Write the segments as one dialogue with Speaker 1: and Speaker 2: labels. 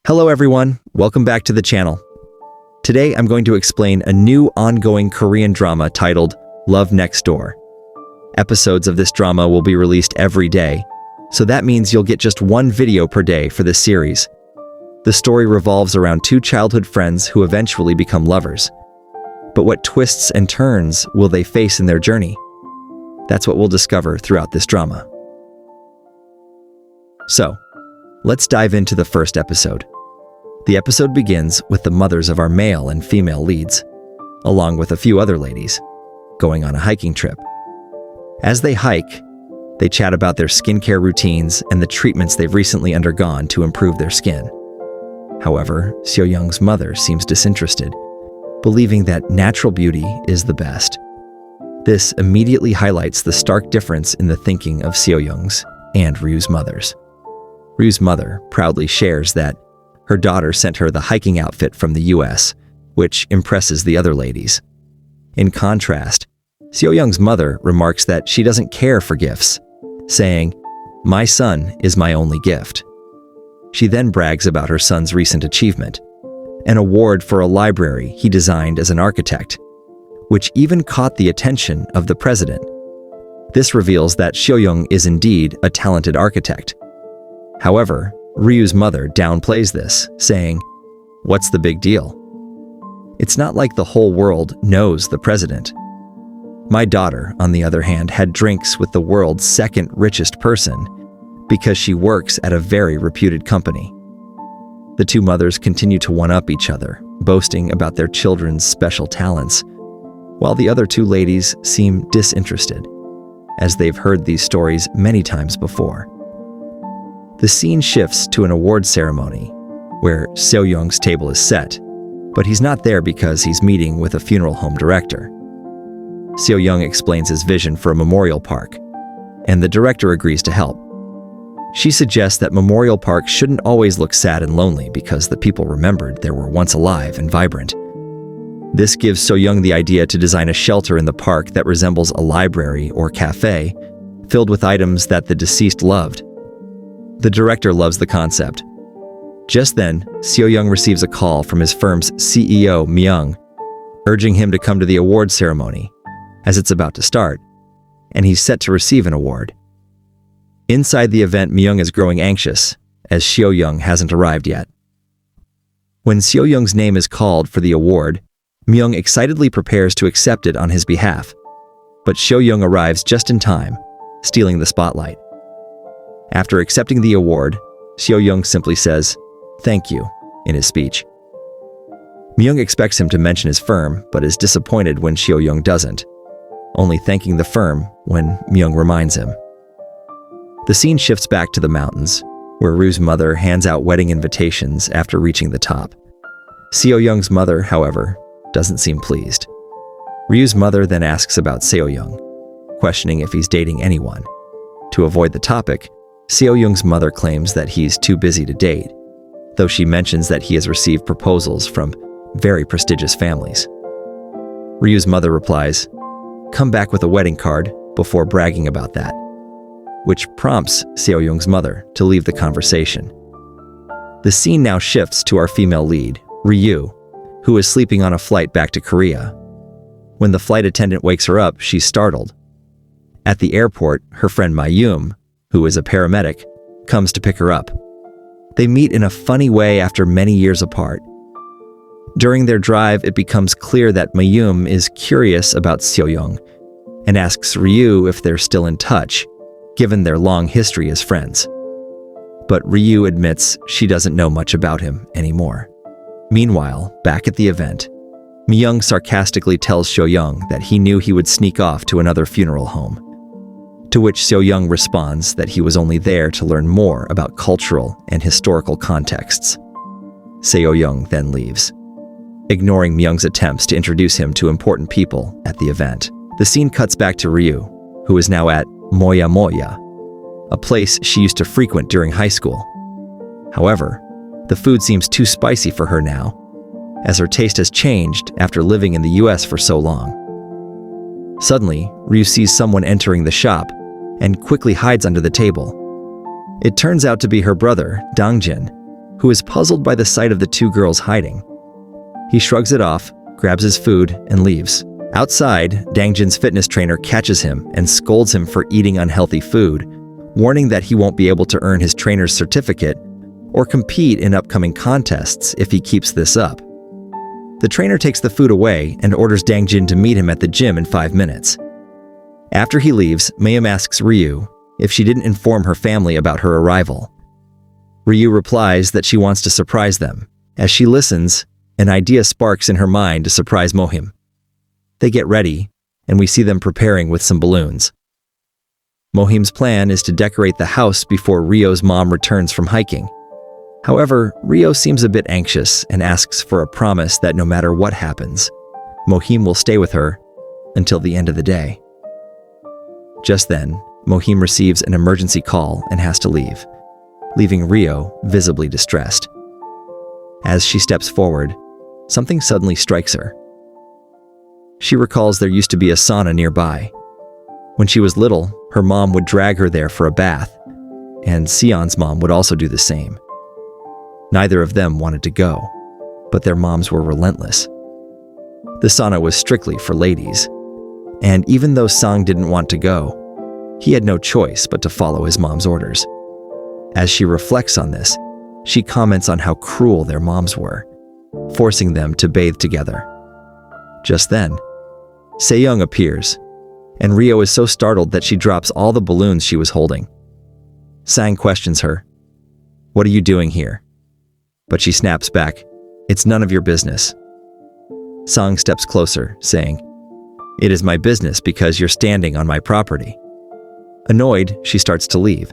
Speaker 1: Hello everyone, welcome back to the channel. Today I'm going to explain a new ongoing Korean drama titled Love Next Door. Episodes of this drama will be released every day, so that means you'll get just one video per day for this series. The story revolves around two childhood friends who eventually become lovers. But what twists and turns will they face in their journey? That's what we'll discover throughout this drama. So, let's dive into the first episode. The episode begins with the mothers of our male and female leads, along with a few other ladies, going on a hiking trip. As they hike, they chat about their skincare routines and the treatments they've recently undergone to improve their skin. However, Seoyoung's mother seems disinterested, believing that natural beauty is the best. This immediately highlights the stark difference in the thinking of Seoyoung's and Ryu's mothers. Ryu's mother proudly shares that her daughter sent her the hiking outfit from the US, which impresses the other ladies. In contrast, Seoyoung's mother remarks that she doesn't care for gifts, saying, "My son is my only gift." She then brags about her son's recent achievement, an award for a library he designed as an architect, which even caught the attention of the president. This reveals that Seoyoung is indeed a talented architect. However, Ryu's mother downplays this, saying, "What's the big deal? It's not like the whole world knows the president." My daughter, on the other hand, had drinks with the world's second richest person because she works at a very reputed company. The two mothers continue to one-up each other, boasting about their children's special talents, while the other two ladies seem disinterested, as they've heard these stories many times before. The scene shifts to an award ceremony, where Seoyoung's table is set, but he's not there because he's meeting with a funeral home director. Seoyoung explains his vision for a memorial park, and the director agrees to help. She suggests that memorial parks shouldn't always look sad and lonely because the people remembered they were once alive and vibrant. This gives Seoyoung the idea to design a shelter in the park that resembles a library or cafe, filled with items that the deceased loved. The director loves the concept. Just then, Seoyoung receives a call from his firm's CEO, Myung, urging him to come to the award ceremony, as it's about to start, and he's set to receive an award. Inside the event, Myung is growing anxious, as Seoyoung hasn't arrived yet. When Seoyoung's name is called for the award, Myung excitedly prepares to accept it on his behalf, but Seoyoung arrives just in time, stealing the spotlight. After accepting the award, Seoyoung simply says, "Thank you," in his speech. Myung expects him to mention his firm, but is disappointed when Seoyoung doesn't, only thanking the firm when Myung reminds him. The scene shifts back to the mountains, where Ryu's mother hands out wedding invitations after reaching the top. Seoyoung's mother, however, doesn't seem pleased. Ryu's mother then asks about Seoyoung, questioning if he's dating anyone. To avoid the topic, Seoyoung's mother claims that he's too busy to date, though she mentions that he has received proposals from very prestigious families. Ryu's mother replies, "Come back with a wedding card," before bragging about that, which prompts Seoyoung's mother to leave the conversation. The scene now shifts to our female lead, Ryu, who is sleeping on a flight back to Korea. When the flight attendant wakes her up, she's startled. At the airport, her friend Mayum, who is a paramedic, comes to pick her up. They meet in a funny way after many years apart. During their drive, it becomes clear that Mayum is curious about Seoyoung and asks Ryu if they're still in touch, given their long history as friends. But Ryu admits she doesn't know much about him anymore. Meanwhile, back at the event, Myung sarcastically tells Seoyoung that he knew he would sneak off to another funeral home, to which Seoyoung responds that he was only there to learn more about cultural and historical contexts. Seoyoung then leaves, ignoring Myung's attempts to introduce him to important people at the event. The scene cuts back to Ryu, who is now at Moya Moya, a place she used to frequent during high school. However, the food seems too spicy for her now, as her taste has changed after living in the US for so long. Suddenly, Ryu sees someone entering the shop and quickly hides under the table. It turns out to be her brother, Dongjin, who is puzzled by the sight of the two girls hiding. He shrugs it off, grabs his food, and leaves. Outside, Dangjin's fitness trainer catches him and scolds him for eating unhealthy food, warning that he won't be able to earn his trainer's certificate or compete in upcoming contests if he keeps this up. The trainer takes the food away and orders Dangjin to meet him at the gym in 5 minutes. After he leaves, Mayim asks Ryu if she didn't inform her family about her arrival. Ryu replies that she wants to surprise them. As she listens, an idea sparks in her mind to surprise Mohim. They get ready, and we see them preparing with some balloons. Mohim's plan is to decorate the house before Ryo's mom returns from hiking. However, Ryo seems a bit anxious and asks for a promise that no matter what happens, Mohim will stay with her until the end of the day. Just then, Mohim receives an emergency call and has to leave, leaving Ryo visibly distressed. As she steps forward, something suddenly strikes her. She recalls there used to be a sauna nearby. When she was little, her mom would drag her there for a bath, and Seon's mom would also do the same. Neither of them wanted to go, but their moms were relentless. The sauna was strictly for ladies, and even though Sang didn't want to go, he had no choice but to follow his mom's orders. As she reflects on this, she comments on how cruel their moms were, forcing them to bathe together. Just then, Seoyoung appears, and Ryo is so startled that she drops all the balloons she was holding. Sang questions her, "What are you doing here?" But she snaps back, "It's none of your business." Sang steps closer, saying, "It is my business because you're standing on my property." Annoyed, she starts to leave,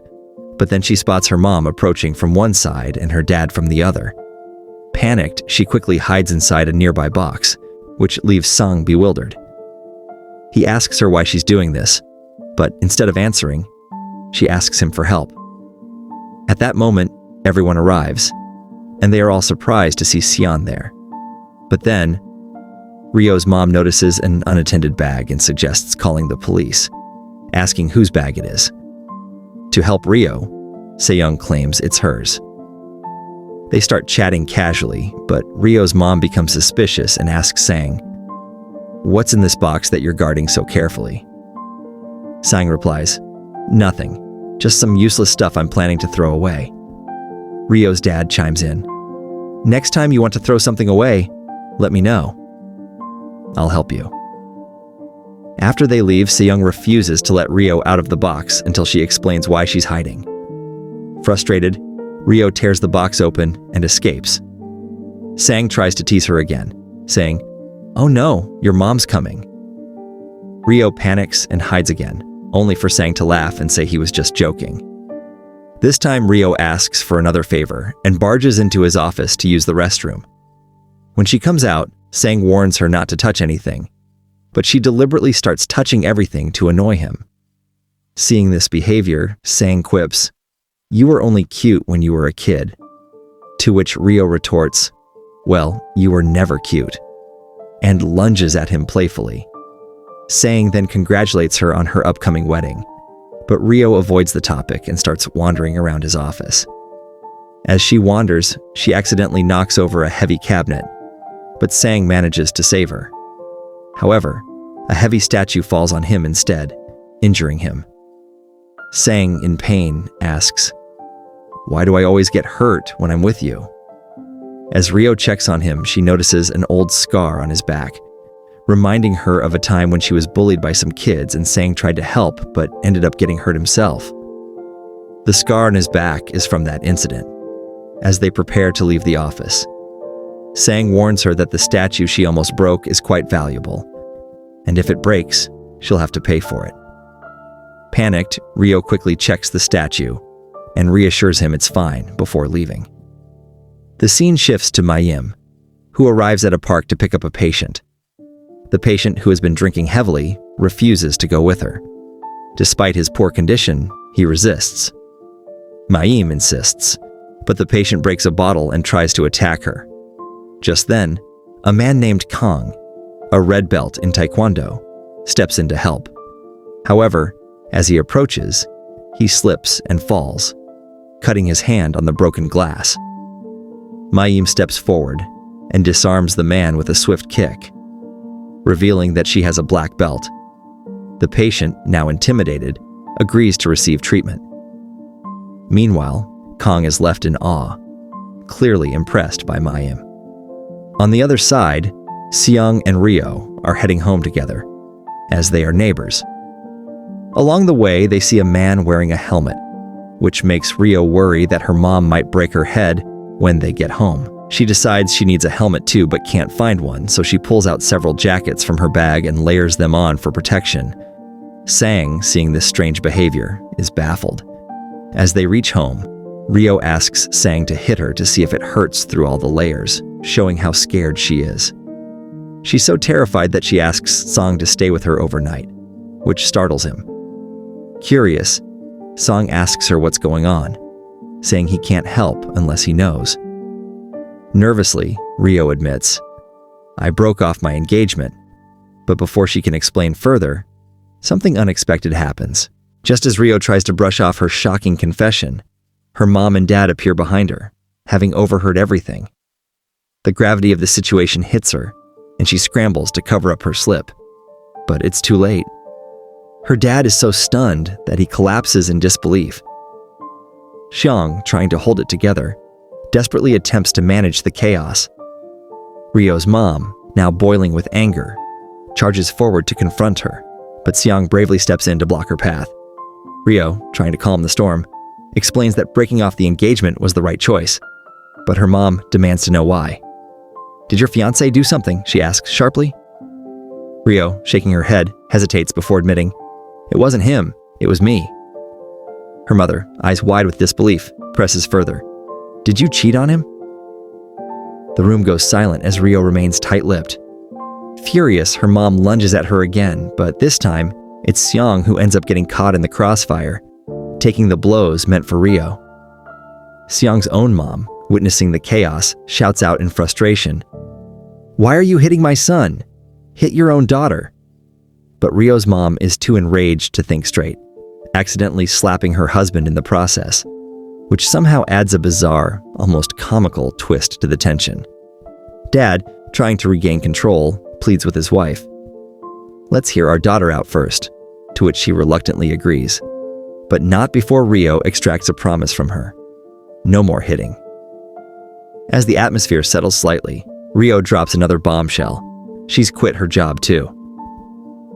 Speaker 1: but then she spots her mom approaching from one side and her dad from the other. Panicked, she quickly hides inside a nearby box, which leaves Sang bewildered. He asks her why she's doing this, but instead of answering, she asks him for help. At that moment, everyone arrives, and they are all surprised to see Seon there. But then, Ryo's mom notices an unattended bag and suggests calling the police, asking whose bag it is. To help Ryo, Seoyoung claims it's hers. They start chatting casually, but Ryo's mom becomes suspicious and asks Sang, "What's in this box that you're guarding so carefully?" Sang replies, "Nothing, just some useless stuff I'm planning to throw away." Ryo's dad chimes in, "Next time you want to throw something away, let me know. I'll help you." After they leave, Seoyoung refuses to let Ryo out of the box until she explains why she's hiding. Frustrated, Ryo tears the box open and escapes. Sang tries to tease her again, saying, "Oh no, your mom's coming." Ryo panics and hides again, only for Sang to laugh and say he was just joking. This time Ryo asks for another favor and barges into his office to use the restroom. When she comes out, Sang warns her not to touch anything, but she deliberately starts touching everything to annoy him. Seeing this behavior, Sang quips, "You were only cute when you were a kid." To which Ryo retorts, "Well, you were never cute," and lunges at him playfully. Sang then congratulates her on her upcoming wedding, but Ryo avoids the topic and starts wandering around his office. As she wanders, she accidentally knocks over a heavy cabinet, but Sang manages to save her. However, a heavy statue falls on him instead, injuring him. Sang, in pain, asks, "Why do I always get hurt when I'm with you?" As Ryo checks on him, she notices an old scar on his back, reminding her of a time when she was bullied by some kids and Sang tried to help but ended up getting hurt himself. The scar on his back is from that incident. As they prepare to leave the office, Sang warns her that the statue she almost broke is quite valuable, and if it breaks, she'll have to pay for it. Panicked, Ryo quickly checks the statue and reassures him it's fine before leaving. The scene shifts to Mayim, who arrives at a park to pick up a patient. The patient, who has been drinking heavily, refuses to go with her. Despite his poor condition, he resists. Mayim insists, but the patient breaks a bottle and tries to attack her. Just then, a man named Kang, a red belt in Taekwondo, steps in to help. However, as he approaches, he slips and falls, cutting his hand on the broken glass. Mayim steps forward and disarms the man with a swift kick, revealing that she has a black belt. The patient, now intimidated, agrees to receive treatment. Meanwhile, Kong is left in awe, clearly impressed by Mayim. On the other side, Seoyoung and Ryu are heading home together, as they are neighbors. Along the way, they see a man wearing a helmet, which makes Ryu worry that her mom might break her head when they get home. She decides she needs a helmet too, but can't find one, so she pulls out several jackets from her bag and layers them on for protection. Sang, seeing this strange behavior, is baffled. As they reach home, Ryu asks Sang to hit her to see if it hurts through all the layers, showing how scared she is. She's so terrified that she asks Sang to stay with her overnight, which startles him. Curious, Sang asks her what's going on, saying he can't help unless he knows. Nervously, Ryu admits, "I broke off my engagement," but before she can explain further, something unexpected happens. Just as Ryu tries to brush off her shocking confession, her mom and dad appear behind her, having overheard everything. The gravity of the situation hits her, and she scrambles to cover up her slip. But it's too late. Her dad is so stunned that he collapses in disbelief. Seoyoung, trying to hold it together, desperately attempts to manage the chaos. Ryu's mom, now boiling with anger, charges forward to confront her, but Seoyoung bravely steps in to block her path. Ryu, trying to calm the storm, explains that breaking off the engagement was the right choice, but her mom demands to know why. "Did your fiancé do something?" she asks sharply. Ryu, shaking her head, hesitates before admitting, "It wasn't him, it was me." Her mother, eyes wide with disbelief, presses further. "Did you cheat on him?" The room goes silent as Ryu remains tight-lipped. Furious, her mom lunges at her again, but this time, it's Seoyoung who ends up getting caught in the crossfire, taking the blows meant for Ryu. Seoyoung's own mom, witnessing the chaos, shouts out in frustration, "Why are you hitting my son? Hit your own daughter." But Ryu's mom is too enraged to think straight, accidentally slapping her husband in the process, which somehow adds a bizarre, almost comical twist to the tension. Dad, trying to regain control, pleads with his wife. "Let's hear our daughter out first," to which she reluctantly agrees, but not before Ryu extracts a promise from her. No more hitting. As the atmosphere settles slightly, Ryu drops another bombshell. She's quit her job too.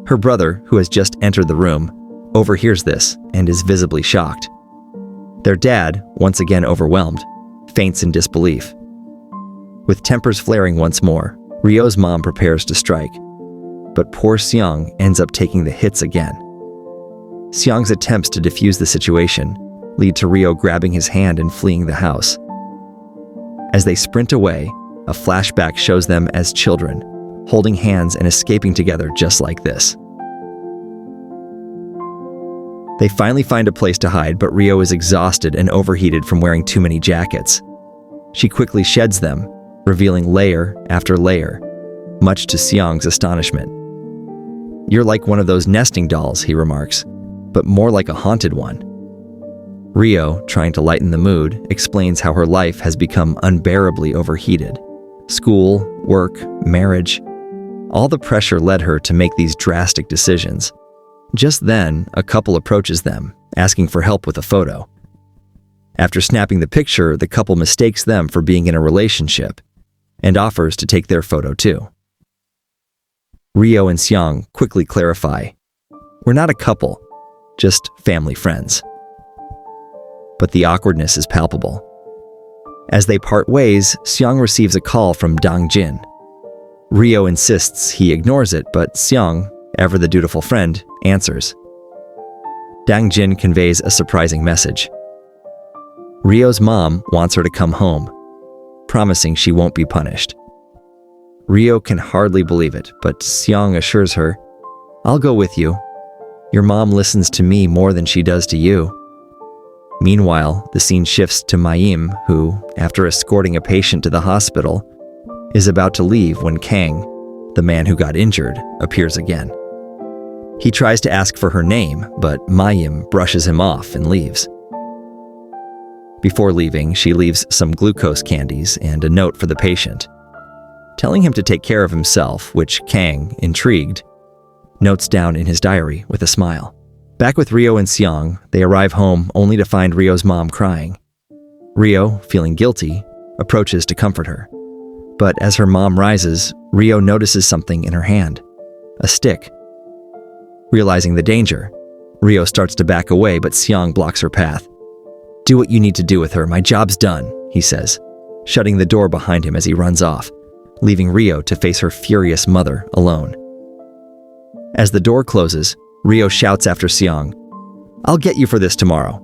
Speaker 1: Her brother, who has just entered the room, overhears this and is visibly shocked. Their dad, once again overwhelmed, faints in disbelief. With tempers flaring once more, Ryu's mom prepares to strike, but poor Seoyoung ends up taking the hits again. Seoyoung's attempts to defuse the situation lead to Ryu grabbing his hand and fleeing the house. As they sprint away, a flashback shows them as children, holding hands and escaping together just like this. They finally find a place to hide, but Ryu is exhausted and overheated from wearing too many jackets. She quickly sheds them, revealing layer after layer, much to Seoyoung's astonishment. "You're like one of those nesting dolls," he remarks, "but more like a haunted one." Ryu, trying to lighten the mood, explains how her life has become unbearably overheated. School, work, marriage. All the pressure led her to make these drastic decisions. Just then, a couple approaches them, asking for help with a photo. After snapping the picture, the couple mistakes them for being in a relationship and offers to take their photo too. Ryu and Seoyoung quickly clarify, "We're not a couple, just family friends." But the awkwardness is palpable. As they part ways, Seoyoung receives a call from Dong-jin. Ryu insists he ignores it, but Seoyoung, ever the dutiful friend, answers. Dong-jin conveys a surprising message. Ryu's mom wants her to come home, promising she won't be punished. Ryu can hardly believe it, but Seoyoung assures her, "I'll go with you. Your mom listens to me more than she does to you." Meanwhile, the scene shifts to Mayim, who, after escorting a patient to the hospital, is about to leave when Kang, the man who got injured, appears again. He tries to ask for her name, but Mayim brushes him off and leaves. Before leaving, she leaves some glucose candies and a note for the patient, telling him to take care of himself, which Kang, intrigued, notes down in his diary with a smile. Back with Ryo and Seoyoung, they arrive home only to find Ryo's mom crying. Ryo, feeling guilty, approaches to comfort her. But as her mom rises, Ryo notices something in her hand, a stick. Realizing the danger, Ryo starts to back away, but Seoyoung blocks her path. "Do what you need to do with her, my job's done," he says, shutting the door behind him as he runs off, leaving Ryo to face her furious mother alone. As the door closes, Ryo shouts after Seoyoung, "I'll get you for this tomorrow."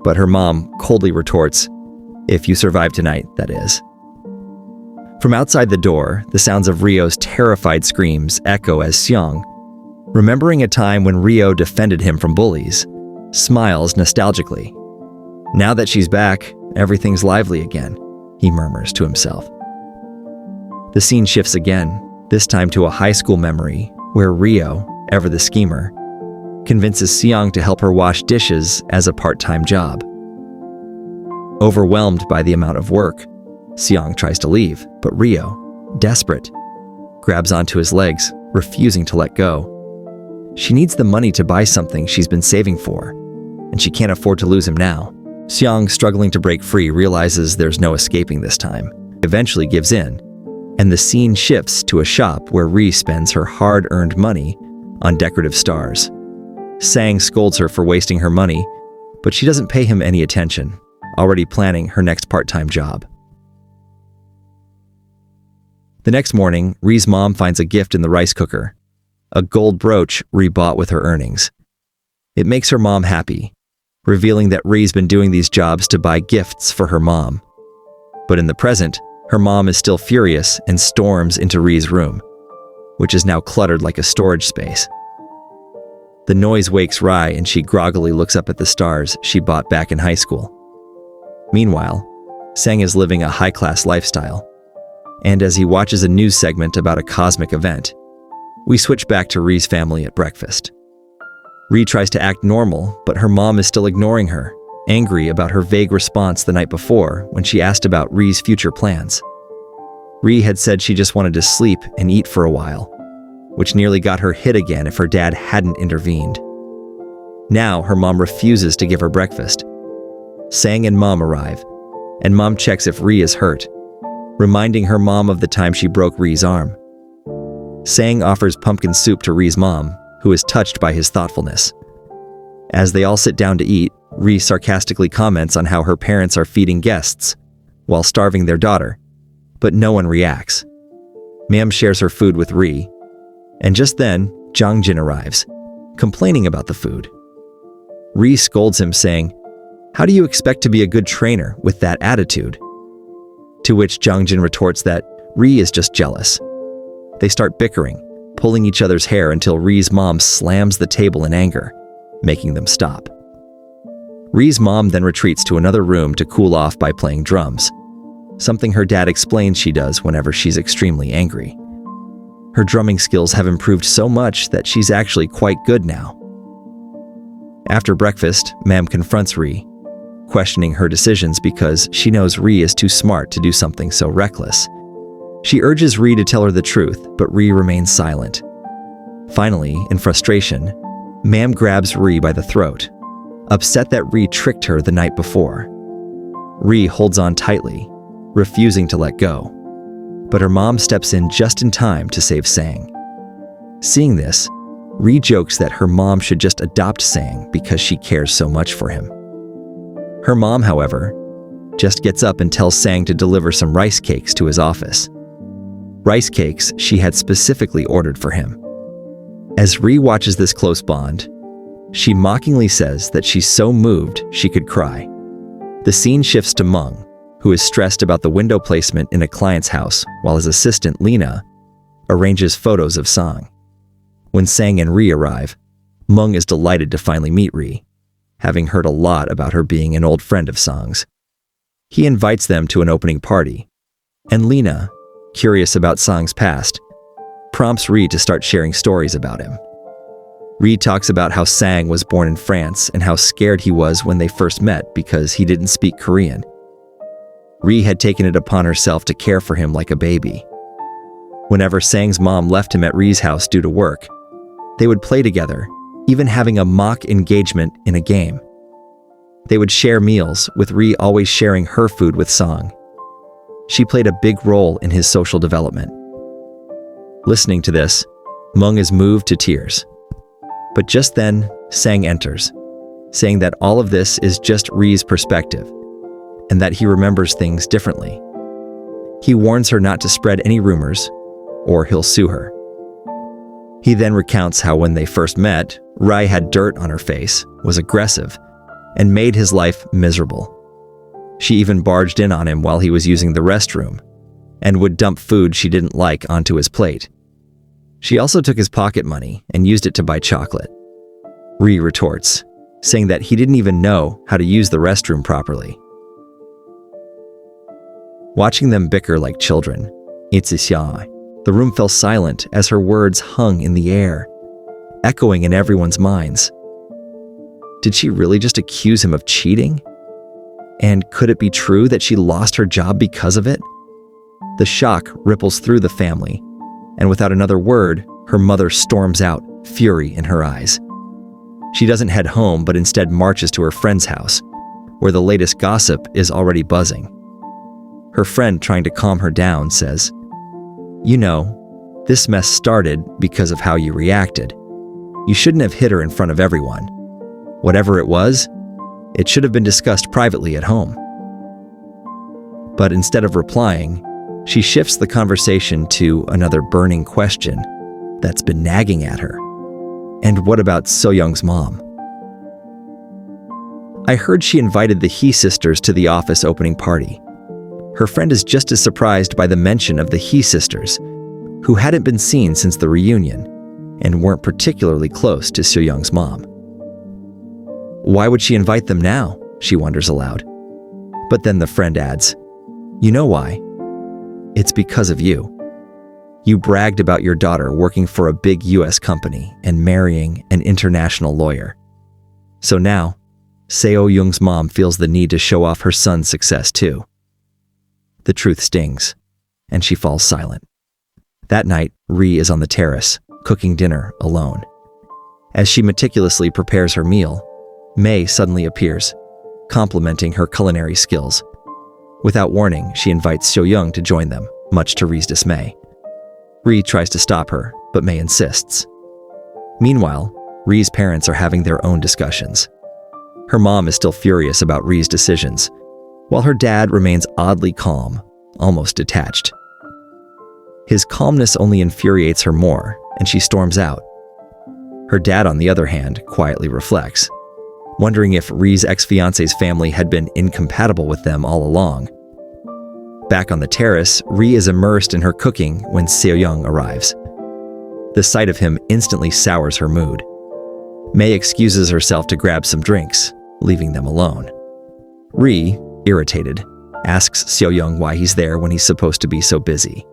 Speaker 1: But her mom coldly retorts, "If you survive tonight, that is." From outside the door, the sounds of Ryo's terrified screams echo as Seoyoung, remembering a time when Ryo defended him from bullies, smiles nostalgically. Now that she's back, everything's lively again, he murmurs to himself. The scene shifts again, this time to a high school memory where Ryo, ever the schemer, convinces Seoyoung to help her wash dishes as a part-time job. Overwhelmed by the amount of work, Seoyoung tries to leave, but Ryo, desperate, grabs onto his legs, refusing to let go. She needs the money to buy something she's been saving for, and she can't afford to lose him now. Seoyoung, struggling to break free, realizes there's no escaping this time, eventually gives in, and the scene shifts to a shop where Ree spends her hard-earned money on decorative stars. Sang scolds her for wasting her money, but she doesn't pay him any attention, already planning her next part-time job. The next morning, Ree's mom finds a gift in the rice cooker, a gold brooch Ree bought with her earnings. It makes her mom happy, revealing that Ree's been doing these jobs to buy gifts for her mom. But in the present, her mom is still furious and storms into Ree's room, which is now cluttered like a storage space. The noise wakes Rai and she groggily looks up at the stars she bought back in high school. Meanwhile, Sang is living a high-class lifestyle, and as he watches a news segment about a cosmic event, we switch back to Ree's family at breakfast. Ree tries to act normal, but her mom is still ignoring her, angry about her vague response the night before when she asked about Ree's future plans. Ree had said she just wanted to sleep and eat for a while, which nearly got her hit again if her dad hadn't intervened. Now her mom refuses to give her breakfast. Sang and mom arrive, and mom checks if Ree is hurt, reminding her mom of the time she broke Ree's arm. Sang offers pumpkin soup to Ree's mom, who is touched by his thoughtfulness. As they all sit down to eat, Ree sarcastically comments on how her parents are feeding guests while starving their daughter, but no one reacts. Mam shares her food with Ree, and just then, Jongjin arrives, complaining about the food. Ree scolds him, saying, "How do you expect to be a good trainer with that attitude?" To which Jongjin retorts that Ree is just jealous. They start bickering, pulling each other's hair until Ree's mom slams the table in anger, making them stop. Ree's mom then retreats to another room to cool off by playing drums, something her dad explains she does whenever she's extremely angry. Her drumming skills have improved so much that she's actually quite good now. After breakfast, Mam confronts Ree, questioning her decisions because she knows Ree is too smart to do something so reckless. She urges Ree to tell her the truth, but Ree remains silent. Finally, in frustration, Mam grabs Ree by the throat, upset that Ree tricked her the night before. Ree holds on tightly, refusing to let go, but her mom steps in just in time to save Sang. Seeing this, Ree jokes that her mom should just adopt Sang because she cares so much for him. Her mom, however, just gets up and tells Sang to deliver some rice cakes to his office. Rice cakes she had specifically ordered for him. As Ree watches this close bond, she mockingly says that she's so moved she could cry. The scene shifts to Mung, who is stressed about the window placement in a client's house while his assistant, Lena, arranges photos of Sang. When Sang and Ree arrive, Mung is delighted to finally meet Ree, having heard a lot about her being an old friend of Sang's. He invites them to an opening party, and Lena, curious about Sang's past, prompts Ree to start sharing stories about him. Ree talks about how Sang was born in France and how scared he was when they first met because he didn't speak Korean. Ree had taken it upon herself to care for him like a baby. Whenever Sang's mom left him at Ree's house due to work, they would play together, even having a mock engagement in a game. They would share meals, with Ree always sharing her food with Sang. She played a big role in his social development. Listening to this, Mung is moved to tears. But just then, Sang enters, saying that all of this is just Ree's perspective, and that he remembers things differently. He warns her not to spread any rumors, or he'll sue her. He then recounts how when they first met, Rai had dirt on her face, was aggressive, and made his life miserable. She even barged in on him while he was using the restroom, and would dump food she didn't like onto his plate. She also took his pocket money and used it to buy chocolate. Ree retorts, saying that he didn't even know how to use the restroom properly. Watching them bicker like children, the room fell silent as her words hung in the air, echoing in everyone's minds. Did she really just accuse him of cheating? And could it be true that she lost her job because of it? The shock ripples through the family, and without another word, her mother storms out, fury in her eyes. She doesn't head home, but instead marches to her friend's house, where the latest gossip is already buzzing. Her friend, trying to calm her down, says, "You know, this mess started because of how you reacted. You shouldn't have hit her in front of everyone. Whatever it was, it should have been discussed privately at home." But instead of replying, she shifts the conversation to another burning question that's been nagging at her. And what about Seoyoung's mom? "I heard she invited the He sisters to the office opening party." Her friend is just as surprised by the mention of the He sisters, who hadn't been seen since the reunion and weren't particularly close to Seoyoung's mom. Why would she invite them now? She wonders aloud. But then the friend adds, "You know why? It's because of you. You bragged about your daughter working for a big US company and marrying an international lawyer. So now, Seoyoung's mom feels the need to show off her son's success too." The truth stings, and she falls silent. That night, Ree is on the terrace, cooking dinner alone. As she meticulously prepares her meal, May suddenly appears, complimenting her culinary skills. Without warning, she invites Seoyoung to join them, much to Ree's dismay. Ree tries to stop her, but May insists. Meanwhile, Ree's parents are having their own discussions. Her mom is still furious about Ree's decisions, while her dad remains oddly calm, almost detached. His calmness only infuriates her more, and she storms out. Her dad, on the other hand, quietly reflects, wondering if Ree's ex-fiance's family had been incompatible with them all along. Back on the terrace, Ree is immersed in her cooking when Seoyoung arrives. The sight of him instantly sours her mood. May excuses herself to grab some drinks, leaving them alone. Ree, irritated, asks Seoyoung why he's there when he's supposed to be so busy.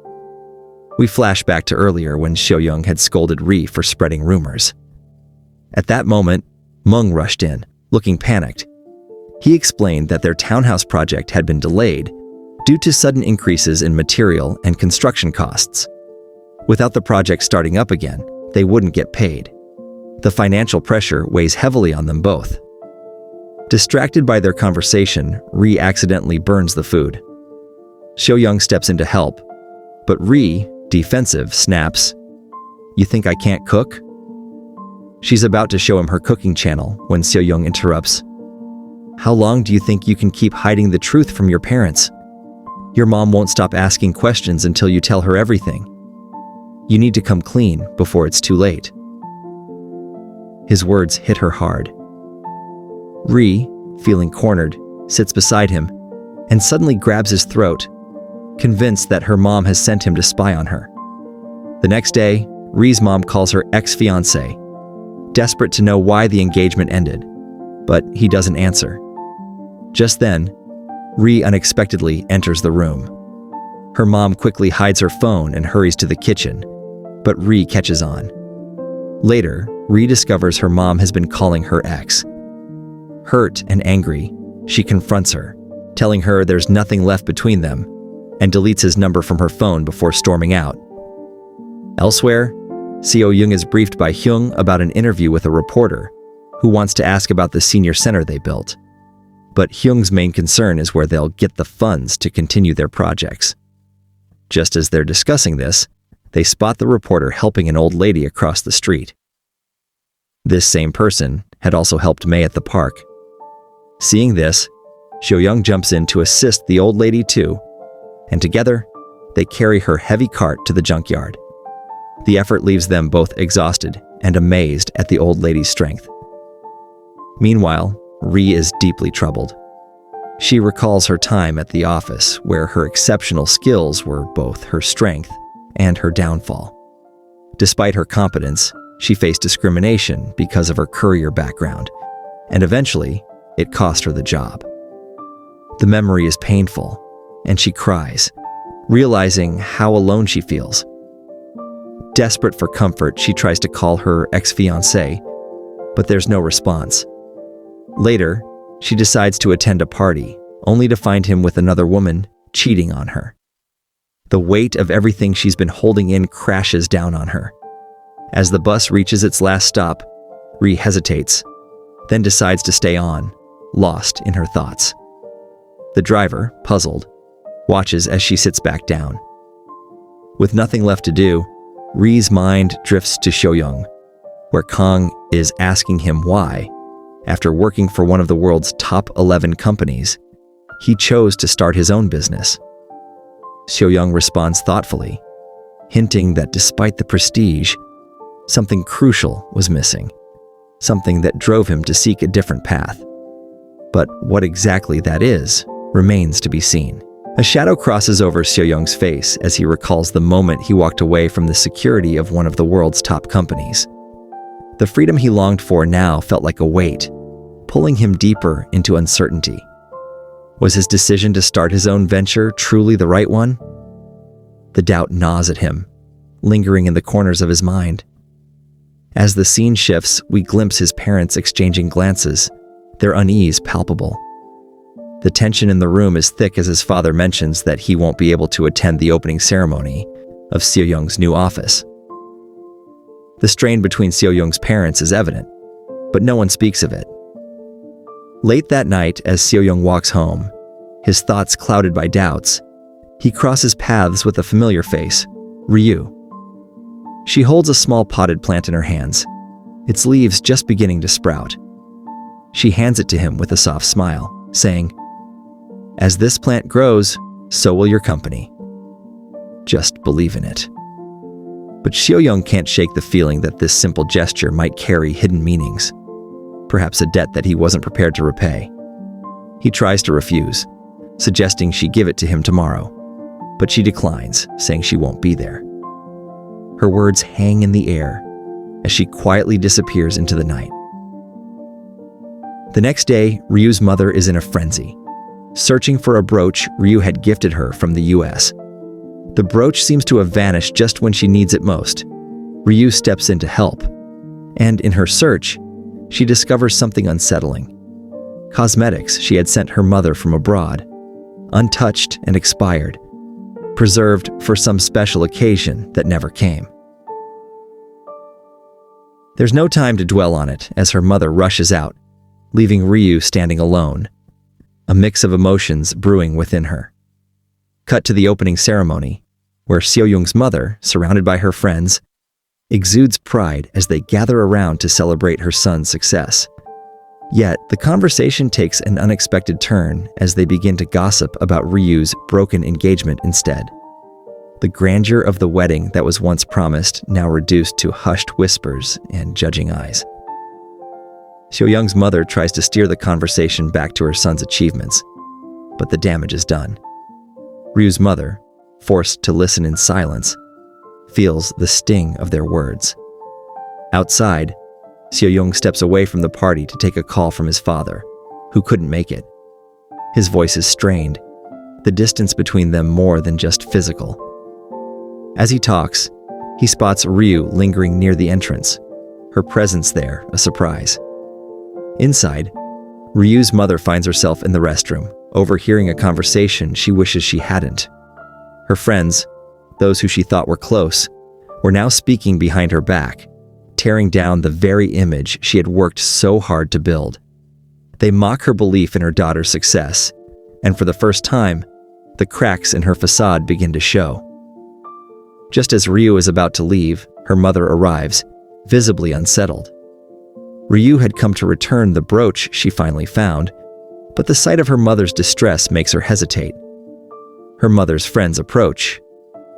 Speaker 1: We flash back to earlier when Seoyoung had scolded Ree for spreading rumors. At that moment, Mung rushed in, looking panicked. He explained that their townhouse project had been delayed due to sudden increases in material and construction costs. Without the project starting up again, they wouldn't get paid. The financial pressure weighs heavily on them both. Distracted by their conversation, Ree accidentally burns the food. Seoyoung steps in to help, but Ree, defensive, snaps, "You think I can't cook?" She's about to show him her cooking channel when Seoyoung interrupts. "How long do you think you can keep hiding the truth from your parents? Your mom won't stop asking questions until you tell her everything. You need to come clean before it's too late." His words hit her hard. Ree, feeling cornered, sits beside him and suddenly grabs his throat, convinced that her mom has sent him to spy on her. The next day, Ree's mom calls her ex-fiancé, desperate to know why the engagement ended, but he doesn't answer. Just then, Ree unexpectedly enters the room. Her mom quickly hides her phone and hurries to the kitchen, but Ree catches on. Later, Ree discovers her mom has been calling her ex. Hurt and angry, she confronts her, telling her there's nothing left between them, and deletes his number from her phone before storming out. Elsewhere, Seoyoung is briefed by Hyung about an interview with a reporter who wants to ask about the senior center they built. But Hyung's main concern is where they'll get the funds to continue their projects. Just as they're discussing this, they spot the reporter helping an old lady across the street. This same person had also helped May at the park. Seeing this, Seoyoung jumps in to assist the old lady too, and together, they carry her heavy cart to the junkyard. The effort leaves them both exhausted and amazed at the old lady's strength. Meanwhile, Ree is deeply troubled. She recalls her time at the office, where her exceptional skills were both her strength and her downfall. Despite her competence, she faced discrimination because of her courier background, and eventually, it cost her the job. The memory is painful, and she cries, realizing how alone she feels. Desperate for comfort, she tries to call her ex-fiancé, but there's no response. Later, she decides to attend a party, only to find him with another woman cheating on her. The weight of everything she's been holding in crashes down on her. As the bus reaches its last stop, Ree hesitates, then decides to stay on, lost in her thoughts. The driver, puzzled, watches as she sits back down. With nothing left to do, Ree's mind drifts to Seoyoung, where Kang is asking him why, after working for one of the world's top 11 companies, he chose to start his own business. Seoyoung responds thoughtfully, hinting that despite the prestige, something crucial was missing, something that drove him to seek a different path. But what exactly that is remains to be seen. A shadow crosses over Seoyoung's face as he recalls the moment he walked away from the security of one of the world's top companies. The freedom he longed for now felt like a weight, pulling him deeper into uncertainty. Was his decision to start his own venture truly the right one? The doubt gnaws at him, lingering in the corners of his mind. As the scene shifts, we glimpse his parents exchanging glances, their unease palpable. The tension in the room is thick as his father mentions that he won't be able to attend the opening ceremony of Seoyoung's new office. The strain between Seoyoung's parents is evident, but no one speaks of it. Late that night, as Seoyoung walks home, his thoughts clouded by doubts, he crosses paths with a familiar face, Ryu. She holds a small potted plant in her hands, its leaves just beginning to sprout. She hands it to him with a soft smile, saying, "As this plant grows, so will your company. Just believe in it." But Seoyoung can't shake the feeling that this simple gesture might carry hidden meanings, perhaps a debt that he wasn't prepared to repay. He tries to refuse, suggesting she give it to him tomorrow, but she declines, saying she won't be there. Her words hang in the air as she quietly disappears into the night. The next day, Ryu's mother is in a frenzy, searching for a brooch Ryu had gifted her from the US. The brooch seems to have vanished just when she needs it most. Ryu steps in to help, and in her search, she discovers something unsettling. Cosmetics she had sent her mother from abroad, untouched and expired, preserved for some special occasion that never came. There's no time to dwell on it as her mother rushes out, leaving Ryu standing alone, a mix of emotions brewing within her. Cut to the opening ceremony, where Seoyoung's mother, surrounded by her friends, exudes pride as they gather around to celebrate her son's success. Yet, the conversation takes an unexpected turn as they begin to gossip about Ryu's broken engagement instead. The grandeur of the wedding that was once promised now reduced to hushed whispers and judging eyes. Seoyoung's mother tries to steer the conversation back to her son's achievements, but the damage is done. Ryu's mother, forced to listen in silence, feels the sting of their words. Outside, Seoyoung steps away from the party to take a call from his father, who couldn't make it. His voice is strained, the distance between them more than just physical. As he talks, he spots Ryu lingering near the entrance, her presence there a surprise. Inside, Ryu's mother finds herself in the restroom, overhearing a conversation she wishes she hadn't. Her friends, those who she thought were close, were now speaking behind her back, tearing down the very image she had worked so hard to build. They mock her belief in her daughter's success, and for the first time, the cracks in her facade begin to show. Just as Ryu is about to leave, her mother arrives, visibly unsettled. Ryu had come to return the brooch she finally found, but the sight of her mother's distress makes her hesitate. Her mother's friends approach,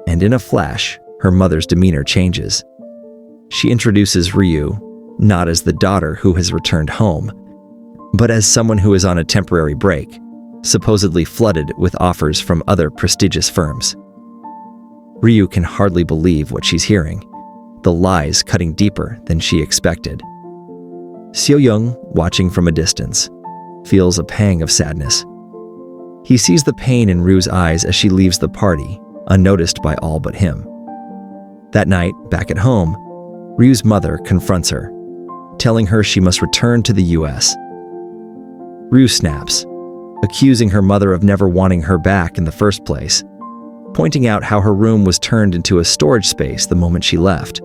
Speaker 1: and in a flash, her mother's demeanor changes. She introduces Ryu, not as the daughter who has returned home, but as someone who is on a temporary break, supposedly flooded with offers from other prestigious firms. Ryu can hardly believe what she's hearing, the lies cutting deeper than she expected. Seoyoung, watching from a distance, feels a pang of sadness. He sees the pain in Ryu's eyes as she leaves the party, unnoticed by all but him. That night, back at home, Ryu's mother confronts her, telling her she must return to the US. Ryu snaps, accusing her mother of never wanting her back in the first place, pointing out how her room was turned into a storage space the moment she left.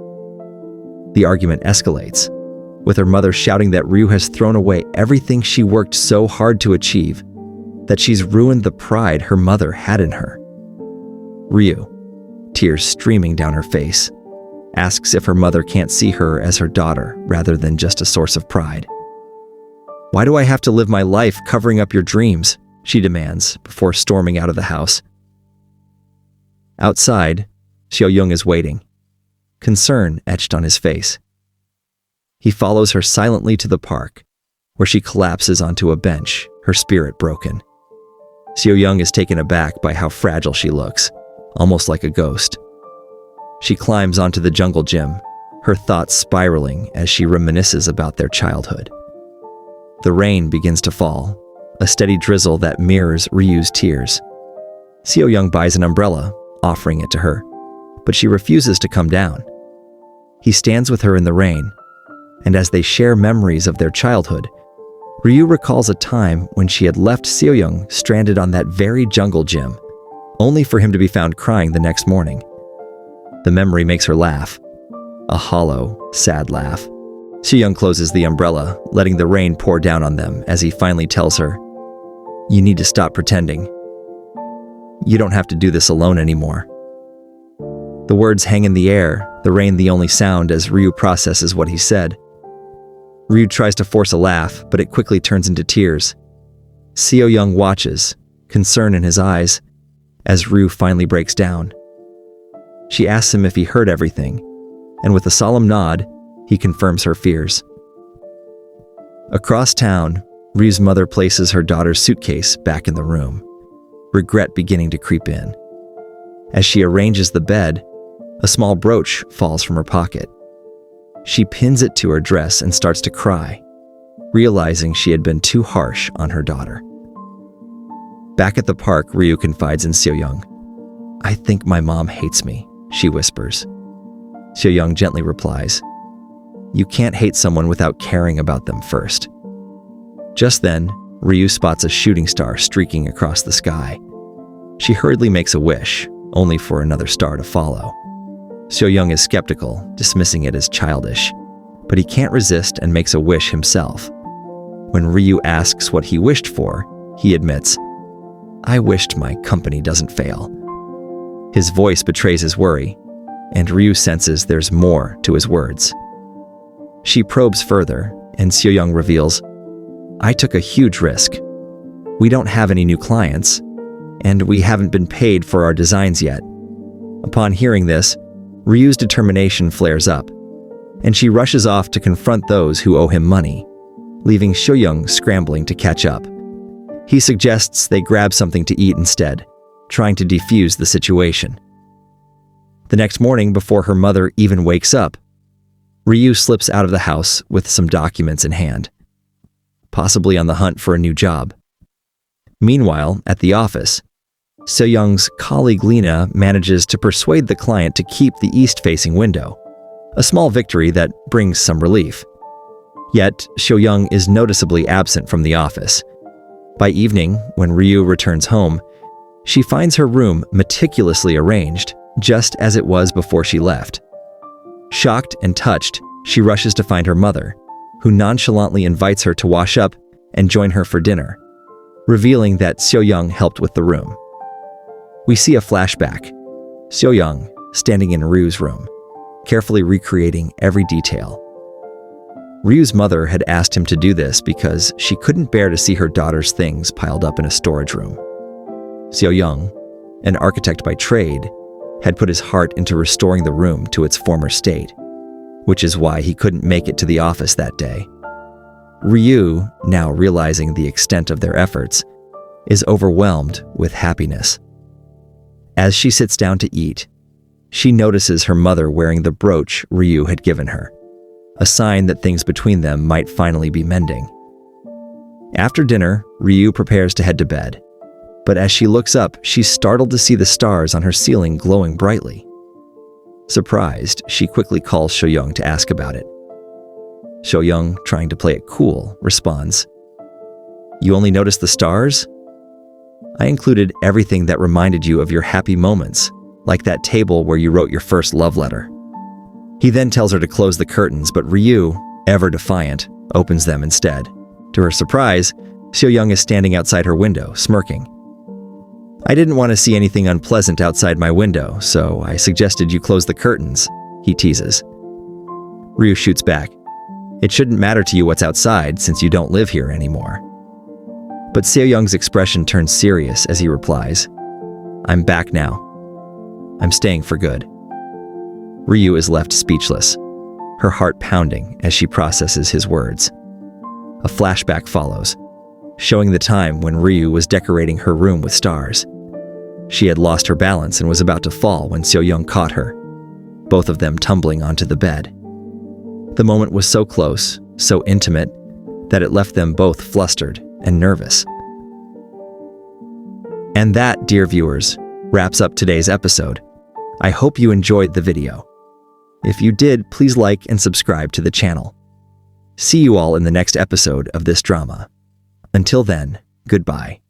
Speaker 1: The argument escalates, with her mother shouting that Ryu has thrown away everything she worked so hard to achieve, that she's ruined the pride her mother had in her. Ryu, tears streaming down her face, asks if her mother can't see her as her daughter rather than just a source of pride. "Why do I have to live my life covering up your dreams?" she demands before storming out of the house. Outside, Seoyoung is waiting, concern etched on his face. He follows her silently to the park, where she collapses onto a bench, her spirit broken. Seoyoung is taken aback by how fragile she looks, almost like a ghost. She climbs onto the jungle gym, her thoughts spiraling as she reminisces about their childhood. The rain begins to fall, a steady drizzle that mirrors Ryu's tears. Seoyoung buys an umbrella, offering it to her, but she refuses to come down. He stands with her in the rain, and as they share memories of their childhood, Ryu recalls a time when she had left Seoyoung stranded on that very jungle gym, only for him to be found crying the next morning. The memory makes her laugh, a hollow, sad laugh. Seoyoung closes the umbrella, letting the rain pour down on them as he finally tells her, "You need to stop pretending. You don't have to do this alone anymore." The words hang in the air, the rain the only sound as Ryu processes what he said. Ryu tries to force a laugh, but it quickly turns into tears. Seoyoung watches, concern in his eyes, as Ryu finally breaks down. She asks him if he heard everything, and with a solemn nod, he confirms her fears. Across town, Ryu's mother places her daughter's suitcase back in the room, regret beginning to creep in. As she arranges the bed, a small brooch falls from her pocket. She pins it to her dress and starts to cry, realizing she had been too harsh on her daughter. Back at the park, Ryu confides in Seoyoung. "I think my mom hates me," she whispers. Seoyoung gently replies, "You can't hate someone without caring about them first." Just then, Ryu spots a shooting star streaking across the sky. She hurriedly makes a wish, only for another star to follow. Seoyoung is skeptical, dismissing it as childish, but he can't resist and makes a wish himself. When Ryu asks what he wished for, he admits, "I wished my company doesn't fail." His voice betrays his worry, and Ryu senses there's more to his words. She probes further, and Seoyoung reveals, "I took a huge risk. We don't have any new clients, and we haven't been paid for our designs yet." Upon hearing this, Ryu's determination flares up, and she rushes off to confront those who owe him money, leaving Seoyoung scrambling to catch up. He suggests they grab something to eat instead, trying to defuse the situation. The next morning, before her mother even wakes up, Ryu slips out of the house with some documents in hand, possibly on the hunt for a new job. Meanwhile, at the office, Seoyoung's colleague Lena manages to persuade the client to keep the east-facing window, a small victory that brings some relief. Yet, Seoyoung is noticeably absent from the office. By evening, when Ryu returns home, she finds her room meticulously arranged, just as it was before she left. Shocked and touched, she rushes to find her mother, who nonchalantly invites her to wash up and join her for dinner, revealing that Seoyoung helped with the room. We see a flashback. Seoyoung standing in Ryu's room, carefully recreating every detail. Ryu's mother had asked him to do this because she couldn't bear to see her daughter's things piled up in a storage room. Seoyoung, an architect by trade, had put his heart into restoring the room to its former state, which is why he couldn't make it to the office that day. Ryu, now realizing the extent of their efforts, is overwhelmed with happiness. As she sits down to eat, she notices her mother wearing the brooch Ryu had given her, a sign that things between them might finally be mending. After dinner, Ryu prepares to head to bed, but as she looks up, she's startled to see the stars on her ceiling glowing brightly. Surprised, she quickly calls Seoyoung to ask about it. Seoyoung, trying to play it cool, responds, "You only noticed the stars? I included everything that reminded you of your happy moments, like that table where you wrote your first love letter." He then tells her to close the curtains, but Ryu, ever defiant, opens them instead. To her surprise, Seoyoung is standing outside her window, smirking. "I didn't want to see anything unpleasant outside my window, so I suggested you close the curtains," he teases. Ryu shoots back, "It shouldn't matter to you what's outside since you don't live here anymore." But Seoyoung's expression turns serious as he replies, "I'm back now. I'm staying for good." Ryu is left speechless, her heart pounding as she processes his words. A flashback follows, showing the time when Ryu was decorating her room with stars. She had lost her balance and was about to fall when Seoyoung caught her, both of them tumbling onto the bed. The moment was so close, so intimate, that it left them both flustered and nervous. And that, dear viewers, wraps up today's episode. I hope you enjoyed the video. If you did, please like and subscribe to the channel. See you all in the next episode of this drama. Until then, goodbye.